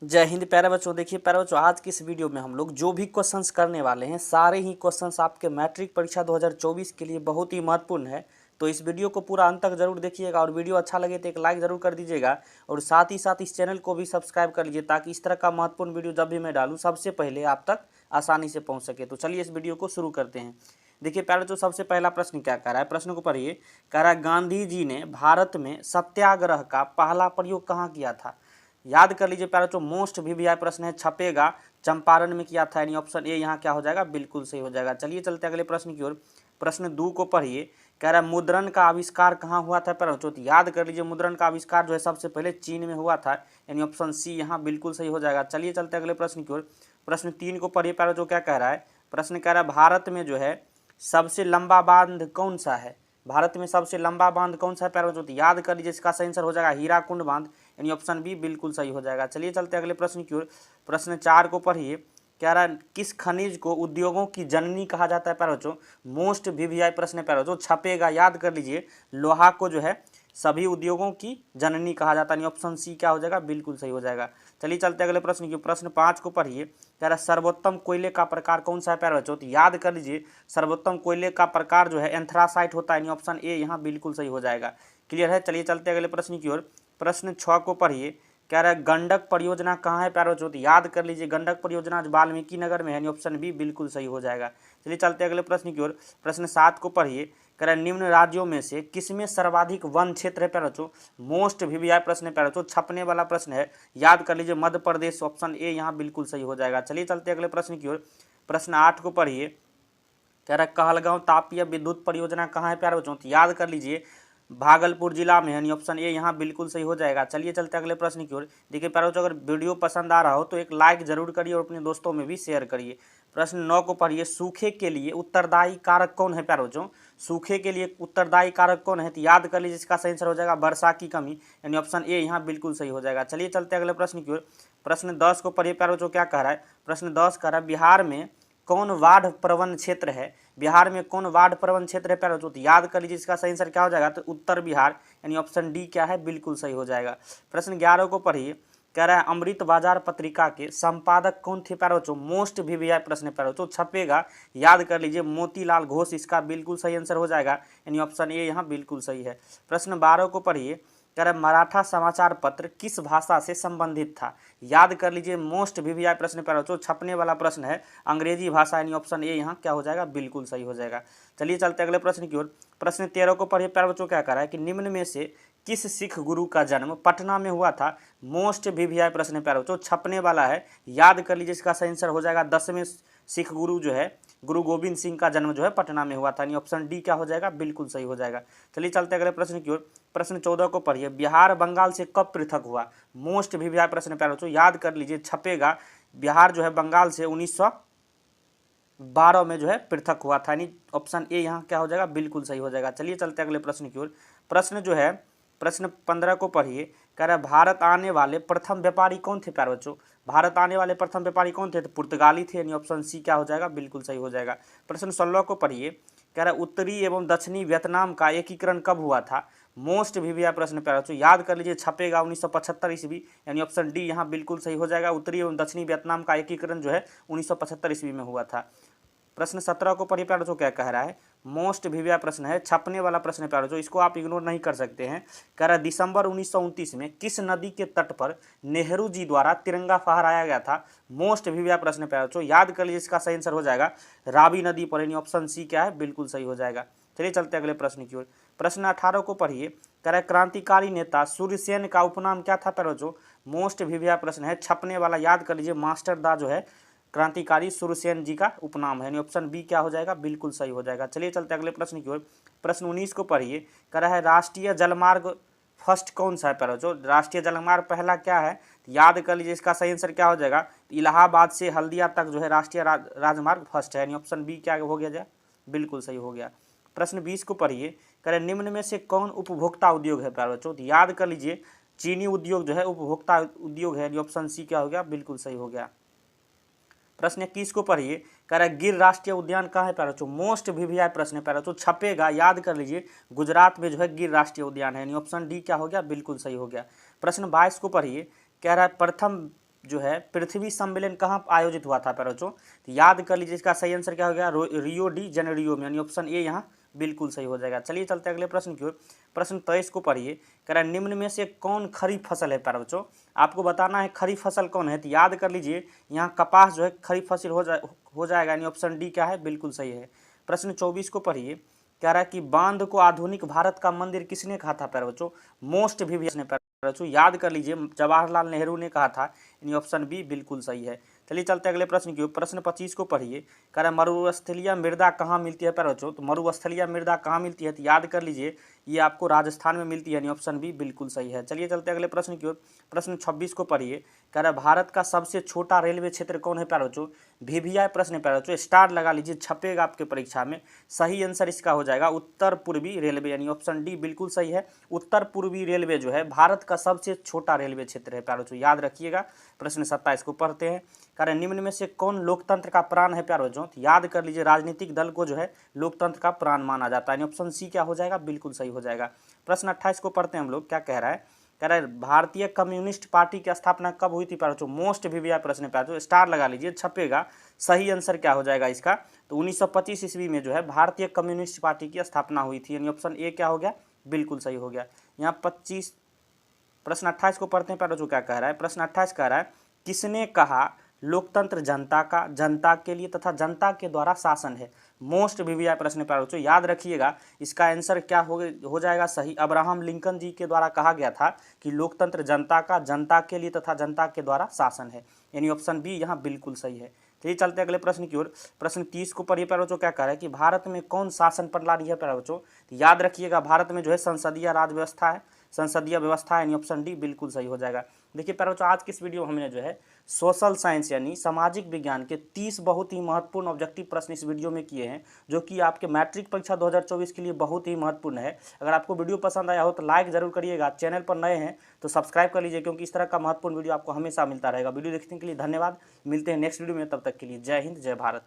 जय हिंद प्यारे बच्चों। देखिए प्यारे बच्चों, आज की इस वीडियो में हम लोग जो भी क्वेश्चंस करने वाले हैं सारे ही क्वेश्चंस आपके मैट्रिक परीक्षा 2024 के लिए बहुत ही महत्वपूर्ण है। तो इस वीडियो को पूरा अंत तक जरूर देखिएगा और वीडियो अच्छा लगे तो एक लाइक जरूर कर दीजिएगा और साथ ही साथ इस चैनल को भी सब्सक्राइब कर लीजिए ताकि इस तरह का महत्वपूर्ण वीडियो जब भी मैं डालूँ सबसे पहले आप तक आसानी से पहुँच सके। तो चलिए इस वीडियो को शुरू करते हैं। देखिए प्यारे बच्चों, सबसे पहला प्रश्न क्या कह रहा है, प्रश्न को पढ़िए। कह रहा है गांधी जी ने भारत में सत्याग्रह का पहला प्रयोग कहाँ किया था। याद कर लीजिए प्यारे बच्चों, मोस्ट वीवीआई प्रश्न है, छपेगा चंपारण में किया था, यानी ऑप्शन ए यहाँ क्या हो जाएगा, बिल्कुल सही हो जाएगा। चलिए चलते अगले प्रश्न की ओर। प्रश्न 2 को पढ़िए। कह रहा है मुद्रण का आविष्कार कहाँ हुआ था प्यारे बच्चों। तो याद कर लीजिए मुद्रण का आविष्कार जो है सबसे पहले चीन में हुआ था, यानी ऑप्शन सी यहाँ बिल्कुल सही हो जाएगा। चलिए चलते अगले प्रश्न की ओर। प्रश्न 3 को पढ़िए प्यारे बच्चों, क्या कह रहा है। प्रश्न कह रहा है भारत में जो है सबसे लंबा बांध कौन सा है। भारत में सबसे लंबा बांध कौन सा है प्यारे बच्चों। याद कर लीजिए इसका सही आंसर हो जाएगा हीराकुंड बांध, यानी ऑप्शन बी बिल्कुल सही हो जाएगा। चलिए चलते अगले प्रश्न की ओर। प्रश्न 4 को पढ़िए। कह रहा है किस खनिज को उद्योगों की जननी कहा जाता है प्यारे बच्चों। मोस्ट वीवीआई प्रश्न है प्यारे बच्चों, छपेगा। याद कर लीजिए लोहा को जो है सभी उद्योगों की जननी कहा जाता है, यानी ऑप्शन सी क्या हो जाएगा, बिल्कुल सही हो जाएगा। चलिए चलते अगले प्रश्न की। प्रश्न 5 को पढ़िए। कह रहा है सर्वोत्तम कोयले का प्रकार कौन सा है प्यारे बच्चों। तो याद कर लीजिए सर्वोत्तम कोयले का प्रकार जो है एंथ्रासाइट होता है, यानी ऑप्शन ए यहाँ बिल्कुल सही हो जाएगा। क्लियर है। चलिए चलते अगले प्रश्न की ओर। प्रश्न 6 को पढ़िए। कह रहा है गंडक परियोजना कहाँ है प्यारे बच्चों। तो याद कर लीजिए गंडक परियोजना वाल्मीकि नगर में है, यानी ऑप्शन बी बिल्कुल सही हो जाएगा। चलिए चलते अगले प्रश्न की ओर। प्रश्न 7 को पढ़िए। कह रहा है निम्न राज्यों में से किसमें सर्वाधिक वन क्षेत्र है प्यारे बच्चों। मोस्ट वीवीआई प्रश्न है प्यारे बच्चों, छपने वाला प्रश्न है। याद कर लीजिए मध्य प्रदेश, ऑप्शन ए यहाँ बिल्कुल सही हो जाएगा। चलिए चलते अगले प्रश्न की ओर। प्रश्न 8 को पढ़िए। कह रहा है कहलगांव तापीय विद्युत परियोजना कहाँ है प्यारे बच्चों। तो याद कर लीजिए भागलपुर जिला में, यानी ऑप्शन ए यहाँ बिल्कुल सही हो जाएगा। चलिए चलते अगले प्रश्न की ओर। देखिए प्यारे बच्चों, अगर वीडियो पसंद आ रहा हो तो एक लाइक जरूर करिए और अपने दोस्तों में भी शेयर करिए। प्रश्न 9 को पढ़िए। सूखे के लिए उत्तरदायी कारक कौन है प्यारे बच्चों। सूखे के लिए उत्तरदायी कारक कौन है। तो याद कर लीजिए इसका सही आंसर हो जाएगा वर्षा की कमी, यानी ऑप्शन ए यहाँ बिल्कुल सही हो जाएगा। चलिए चलते अगले प्रश्न की ओर। प्रश्न 10 को पढ़िए प्यारे बच्चों, क्या कह रहा है। प्रश्न 10 कह रहा है बिहार में कौन वार्ड प्रवण क्षेत्र है। बिहार में कौन वार्ड प्रवण क्षेत्र है प्यारे बच्चों। तो याद कर लीजिए इसका सही आंसर क्या हो जाएगा, तो उत्तर बिहार, यानी ऑप्शन डी क्या है, बिल्कुल सही हो जाएगा। प्रश्न 11 को पढ़िए। कह रहा है अमृत बाजार पत्रिका के संपादक कौन थे प्यारे बच्चों। मोस्ट वीवीआई प्रश्न प्यारे बच्चों, छपेगा। याद कर लीजिए मोतीलाल घोष इसका बिल्कुल सही आंसर हो जाएगा, यानी ऑप्शन ए यहाँ बिल्कुल सही है। प्रश्न 12 को पढ़िए। कह रहा है मराठा समाचार पत्र किस भाषा से संबंधित था। याद कर लीजिए मोस्ट वीवीआई प्रश्न प्यारे बच्चों, छपने वाला प्रश्न है, अंग्रेजी भाषा, यानी ऑप्शन ए यहाँ क्या हो जाएगा, बिल्कुल सही हो जाएगा। चलिए चलते अगले प्रश्न की ओर। प्रश्न 13 को पढ़िए प्यारे बच्चों, क्या कह रहा है कि निम्न में से किस सिख गुरु का जन्म पटना में हुआ था। मोस्ट वीवीआई प्रश्न प्यारे बच्चों, छपने वाला है। याद कर लीजिए इसका सही आंसर हो जाएगा 10वें सिख गुरु जो है गुरु गोविंद सिंह का जन्म जो है पटना में हुआ था, यानी ऑप्शन डी क्या हो जाएगा, बिल्कुल सही हो जाएगा। चलिए चलते अगले प्रश्न की ओर। प्रश्न 14 को पढ़िए। बिहार बंगाल से कब पृथक हुआ। मोस्ट वीवीआई प्रश्न प्यारे बच्चों, याद कर लीजिए छपेगा। बिहार जो है बंगाल से 1912 में जो है पृथक हुआ था, यानी ऑप्शन ए यहाँ क्या हो जाएगा, बिल्कुल सही हो जाएगा। चलिए चलते अगले प्रश्न की ओर। प्रश्न जो है प्रश्न 15 को पढ़िए। कह रहा है भारत आने वाले प्रथम व्यापारी कौन थे प्यारे बच्चों। भारत आने वाले प्रथम व्यापारी कौन थे, तो पुर्तगाली थे, यानी ऑप्शन सी क्या हो जाएगा, बिल्कुल सही हो जाएगा। प्रश्न 16 को पढ़िए। कह रहा है उत्तरी एवं दक्षिणी वियतनाम का एकीकरण कब हुआ था। मोस्ट वीवीआई प्रश्न प्यारे बच्चों, याद कर लीजिए छपेगा 1975 ईस्वी, यानी ऑप्शन डी यहाँ बिल्कुल सही हो जाएगा। उत्तरी एवं दक्षिणी वियतनाम का एकीकरण जो है 1975 ईस्वी में हुआ था। प्रश्न 17 को पढ़िए प्यारे बच्चों, क्या कह रहा है। मोस्ट वीवीआई प्रश्न है, छपने वाला प्रश्न है प्यारे बच्चों, इसको आप इग्नोर नहीं कर सकते हैं। कह रहा है दिसंबर 1929 में किस नदी के तट पर नेहरू जी द्वारा तिरंगा फहराया गया था। मोस्ट वीवीआई प्रश्न है प्यारे बच्चों, याद कर लीजिए इसका सही आंसर हो जाएगा रावी नदी पर, यानी ऑप्शन सी क्या है, बिल्कुल सही हो जाएगा। चलिए चलते अगले प्रश्न की ओर। प्रश्न 18 को पढ़िए। कह रहा है क्रांतिकारी नेता सूर्यसेन का उपनाम क्या था प्यारे बच्चों। मोस्ट वीवीआई प्रश्न है, छपने वाला, याद कर लीजिए मास्टर दा जो है क्रांतिकारी सूर्यसेन जी का उपनाम है, यानी ऑप्शन बी क्या हो जाएगा, बिल्कुल सही हो जाएगा। चलिए चलते अगले प्रश्न की ओर। प्रश्न 19 को पढ़िए। कह रहा है राष्ट्रीय जलमार्ग फर्स्ट कौन सा है प्यारे बच्चों। राष्ट्रीय जलमार्ग पहला क्या है, याद कर लीजिए इसका सही आंसर क्या हो जाएगा, इलाहाबाद से हल्दिया तक जो है राष्ट्रीय राजमार्ग फर्स्ट है, यानी ऑप्शन बी क्या हो गया जाए, बिल्कुल सही हो गया। प्रश्न 20 को पढ़िए। कह रहे निम्न में से कौन उपभोक्ता उद्योग है प्यारे बच्चों। याद कर लीजिए चीनी उद्योग जो है उपभोक्ता उद्योग है, यानी ऑप्शन सी क्या हो गया, बिल्कुल सही हो गया। प्रश्न 21 को पढ़िए। कह रहा है गिर राष्ट्रीय उद्यान कहाँ है प्यारे बच्चों। मोस्ट वीवीआई प्रश्न है प्यारे बच्चों, छपेगा। याद कर लीजिए गुजरात में जो है गिर राष्ट्रीय उद्यान है, यानी ऑप्शन डी क्या हो गया, बिल्कुल सही हो गया। प्रश्न 22 को पढ़िए। कह रहा है प्रथम जो है पृथ्वी सम्मेलन कहाँ आयोजित हुआ था प्यारे बच्चों? तो याद कर लीजिए, इसका सही आंसर क्या हो गया? रियो डी जेनेरियो में, यानी ऑप्शन ए यहाँ बिल्कुल सही हो जाएगा। चलिए चलते हैं अगले प्रश्न की ओर। प्रश्न 23 को पढ़िए। कह रहा है निम्न में से कौन खरीफ फसल है प्यारे बच्चों? आपको बताना है खरीफ फसल कौन है। तो याद कर लीजिए, यहाँ कपास जो है खरीफ फसल हो जाएगा, यानी ऑप्शन डी क्या है? बिल्कुल सही है। प्रश्न 24 को पढ़िए। कह रहा है कि बांध को आधुनिक भारत का मंदिर किसने कहा था प्यारे बच्चों? मोस्ट विवियस ने प्यारे बच्चों, याद कर लीजिए, जवाहरलाल नेहरू ने कहा था, यानी ऑप्शन बी बिल्कुल सही है। चलिए चलते अगले प्रश्न की ओर। प्रश्न 25 को पढ़िए। कह रहा है मरुस्थलीय मृदा कहाँ मिलती है प्यारे बच्चों? तो मरुस्थलीय मृदा कहाँ मिलती है? तो याद कर लीजिए, ये आपको राजस्थान में मिलती है, यानी ऑप्शन बी बिल्कुल सही है। चलिए चलते अगले प्रश्न की ओर। प्रश्न 26 को पढ़िए। कह रहा है भारत का सबसे छोटा रेलवे क्षेत्र कौन है प्यारे बच्चों? VVI प्रश्न प्यारे बच्चों, स्टार लगा लीजिए, छपेगा आपके परीक्षा में। सही आंसर इसका हो जाएगा उत्तर पूर्वी रेलवे, यानी ऑप्शन डी बिल्कुल सही है। उत्तर पूर्वी रेलवे जो है भारत का सबसे छोटा रेलवे क्षेत्र है प्यारे बच्चों, याद रखिएगा। प्रश्न 27 को पढ़ते हैं। कह रहे निम्न में से कौन लोकतंत्र का प्राण है प्यारे बच्चों? तो याद कर लीजिए, राजनीतिक दल को जो है लोकतंत्र का प्राण माना जाता है, यानी ऑप्शन सी क्या हो जाएगा? बिल्कुल सही हो जाएगा। प्रश्न 28 को पढ़ते हैं हम लोग। क्या कह रहा है? कह रहा है भारतीय कम्युनिस्ट पार्टी की स्थापना कब हुई थी प्यारे बच्चों? मोस्ट VVI प्रश्न प्यारे बच्चों, स्टार लगा लीजिए, छपेगा। सही आंसर क्या हो जाएगा इसका? तो 1925 ईस्वी में जो है भारतीय कम्युनिस्ट पार्टी की स्थापना हुई थी, यानी ऑप्शन ए क्या हो गया? बिल्कुल सही हो गया। यहाँ 25 प्रश्न 28 को पढ़ते हैं प्यारे बच्चों। क्या कह रहा है? प्रश्न 28 कह रहा है किसने कहा लोकतंत्र जनता का, जनता के लिए तथा जनता के द्वारा शासन है? मोस्ट VVI प्रश्न प्यारे बच्चों, याद रखिएगा, इसका आंसर क्या हो जाएगा? सही। अब्राहम लिंकन जी के द्वारा कहा गया था कि लोकतंत्र जनता का, जनता के लिए तथा जनता के द्वारा शासन है, यानी ऑप्शन बी यहाँ बिल्कुल सही है। चलिए चलते अगले प्रश्न की ओर। प्रश्न 30 को पढ़िए प्यारे बच्चों। क्या कह रहा है कि भारत में कौन शासन प्रणाली है प्यारे बच्चों? तो याद रखिएगा, भारत में जो है संसदीय राज व्यवस्था है, संसदीय व्यवस्था है, यानी ऑप्शन डी बिल्कुल सही हो जाएगा। देखिए प्यारे बच्चों, आज की इस वीडियो में हमने जो है सोशल साइंस यानी सामाजिक विज्ञान के 30 बहुत ही महत्वपूर्ण ऑब्जेक्टिव प्रश्न इस वीडियो में किए हैं, जो कि आपके मैट्रिक परीक्षा 2024 के लिए बहुत ही महत्वपूर्ण है। अगर आपको वीडियो पसंद आया हो तो लाइक जरूर करिएगा, चैनल पर नए हैं तो सब्सक्राइब कर लीजिए, क्योंकि इस तरह का महत्वपूर्ण वीडियो आपको हमेशा मिलता रहेगा। वीडियो देखने के लिए धन्यवाद। मिलते हैं नेक्स्ट वीडियो में, तब तक के लिए जय हिंद, जय भारत।